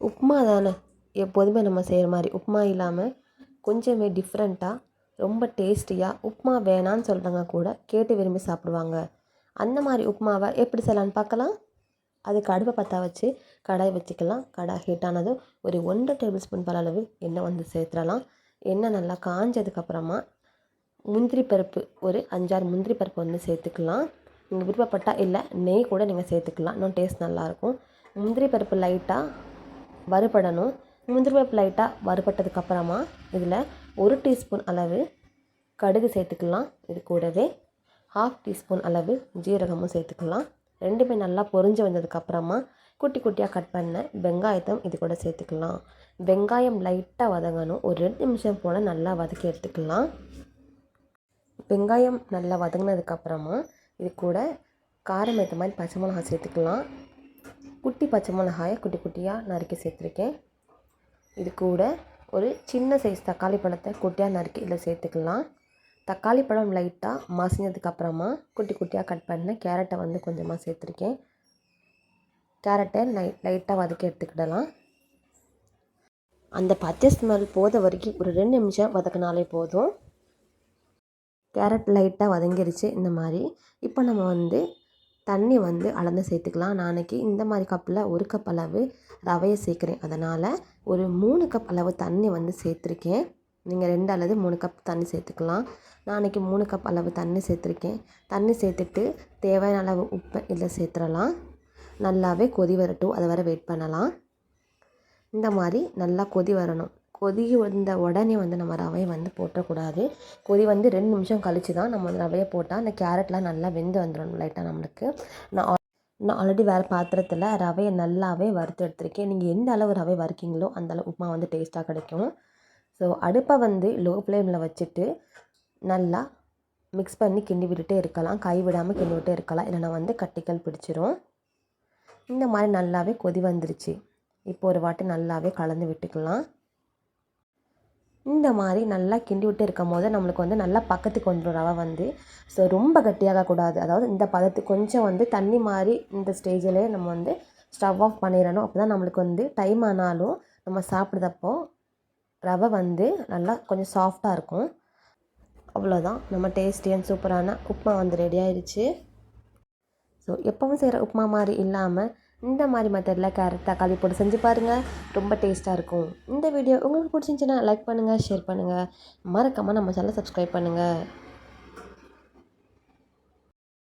உப்புமா தானே எப்போதுமே நம்ம செய்கிற மாதிரி உப்புமா இல்லாமல் கொஞ்சமே டிஃப்ரெண்ட்டாக ரொம்ப டேஸ்டியாக உப்புமா வேணான்னு சொல்கிறவங்க கூட கேட்டு விரும்பி சாப்பிடுவாங்க. அந்த மாதிரி உப்புமாவை எப்படி செய்யலான்னு பார்க்கலாம். அதுக்கு அடுப்பை பற்ற வச்சு கடாய் வச்சுக்கலாம். கடாய் ஹீட் ஆனதும் ஒரு 1 டேபிள் ஸ்பூன் போல் அளவு எண்ணெய் வந்து சேர்த்துடலாம். எண்ணெய் நல்லா காஞ்சதுக்கப்புறமா முந்திரி பருப்பு ஒரு 5-6 முந்திரி பருப்பு வந்து சேர்த்துக்கலாம். நீங்கள் விருப்பப்பட்டால் இல்லை நெய் கூட நீங்கள் சேர்த்துக்கலாம், இன்னும் டேஸ்ட் நல்லாயிருக்கும். முந்திரி பருப்பு லைட்டாக வறுபடணும். முந்திரி பருப்பு லைட்டாக வறுபட்டதுக்கப்புறமா இதில் 1 டீஸ்பூன் அளவு கடுகு சேர்த்துக்கலாம். இது கூடவே 1/2 டீஸ்பூன் அளவு ஜீரகமும் சேர்த்துக்கலாம். ரெண்டுமே நல்லா பொரிஞ்சு வந்ததுக்கப்புறமா குட்டி குட்டியாக கட் பண்ண வெங்காயத்தையும் இது கூட சேர்த்துக்கலாம். வெங்காயம் லைட்டாக வதங்கணும். ஒரு 2 நிமிஷம் போல் நல்லா வதக்கி எடுத்துக்கலாம். வெங்காயம் நல்லா வதங்கினதுக்கப்புறமா இது கூட காரம் ஏற்ற மாதிரி பச்சை மிளகாய் சேர்த்துக்கலாம். குட்டி பச்சை மிளகாயை குட்டி குட்டியாக நறுக்கி சேர்த்துருக்கேன். இது கூட ஒரு சின்ன சைஸ் தக்காளி பழத்தை குட்டியாக நறுக்கி இதில் சேர்த்துக்கலாம். தக்காளி பழம் லைட்டாக மசிஞ்சதுக்கப்புறமா குட்டி குட்டியாக கட் பண்ண கேரட்டை வந்து கொஞ்சமாக சேர்த்துருக்கேன். கேரட்டை லைட்டாக வதக்கி எடுத்துக்கிடலாம். அந்த பச்சை ஸ்மெல் போத வரைக்கும் ஒரு 2 நிமிஷம் வதக்கினாலே போதும். கேரட் லைட்டாக வதங்கிருச்சு இந்த மாதிரி. இப்போ நம்ம வந்து தண்ணி வந்து அளந்து சேர்த்துக்கலாம். நாளைக்கு இந்த மாதிரி கப்பில் 1 கப் அளவு ரவையை சேர்க்குறேன். அதனால் ஒரு 3 கப் அளவு தண்ணி வந்து சேர்த்துருக்கேன். நீங்கள் 2 அல்லது 3 கப் தண்ணி சேர்த்துக்கலாம். நாளைக்கு 3 கப் அளவு தண்ணி சேர்த்துருக்கேன். தண்ணி சேர்த்துட்டு தேவையான அளவு உப்பை இதில் சேர்த்துடலாம். நல்லாவே கொதி வரட்டும், அதை வர வெயிட் பண்ணலாம். இந்த மாதிரி நல்லா கொதி வரணும். கொதி வந்த உடனே வந்து நம்ம ரவையை வந்து போட்டக்கூடாது. கொதி வந்து 2 நிமிஷம் கழித்து தான் நம்ம ரவையை போட்டால் அந்த கேரட்லாம் நல்லா வெந்து வந்துடணும் லைட்டாக நம்மளுக்கு. நான் ஆல்ரெடி வேறு பாத்திரத்தில் ரவையை நல்லாவே வறுத்து எடுத்துருக்கேன். நீங்கள் எந்த அளவு ரவை வறுக்கீங்களோ அந்த அளவு உப்புமா வந்து டேஸ்ட்டாக கிடைக்கும். ஸோ அடுப்பை வந்து லோ ஃப்ளேமில் வச்சுட்டு நல்லா மிக்ஸ் பண்ணி கிண்டி விட்டுட்டே இருக்கலாம். கை விடாமல் கிண்டி விட்டே இருக்கலாம், இல்லைனா வந்து கட்டிகள் பிடிச்சிரும். இந்த மாதிரி நல்லாவே கொதி வந்துருச்சு. இப்போ ஒரு வாட்டி நல்லாவே கலந்து விட்டுக்கலாம். இந்த மாதிரி நல்லா கிண்டி விட்டு இருக்கும் போது நம்மளுக்கு வந்து நல்லா பக்கத்துக்கு வந்துடும் ரவை வந்து. ஸோ ரொம்ப கட்டியாகக்கூடாது. அதாவது இந்த பதத்துக்கு கொஞ்சம் வந்து தண்ணி மாதிரி இந்த ஸ்டேஜிலே நம்ம வந்து ஸ்டவ் ஆஃப் பண்ணிடணும். அப்போ தான் நம்மளுக்கு வந்து டைம் ஆனாலும் நம்ம சாப்பிட்றப்போ ரவை வந்து நல்லா கொஞ்சம் சாஃப்டாக இருக்கும். அவ்வளோதான், நம்ம டேஸ்டி அண்ட் சூப்பரான உப்புமா வந்து ரெடி ஆயிடுச்சு. ஸோ எப்பவும் செய்கிற உப்புமா மாதிரி இல்லாமல் இந்த மாதிரி மெத்தடில் கேரட் தக்காளி போட்டு செஞ்சு பாருங்கள், ரொம்ப டேஸ்ட்டாக இருக்கும். இந்த வீடியோ உங்களுக்கு பிடிச்சிருந்துச்சின்னா லைக் பண்ணுங்கள், ஷேர் பண்ணுங்கள், மறக்காமல் நம்ம சேனலை சப்ஸ்கிரைப் பண்ணுங்கள்.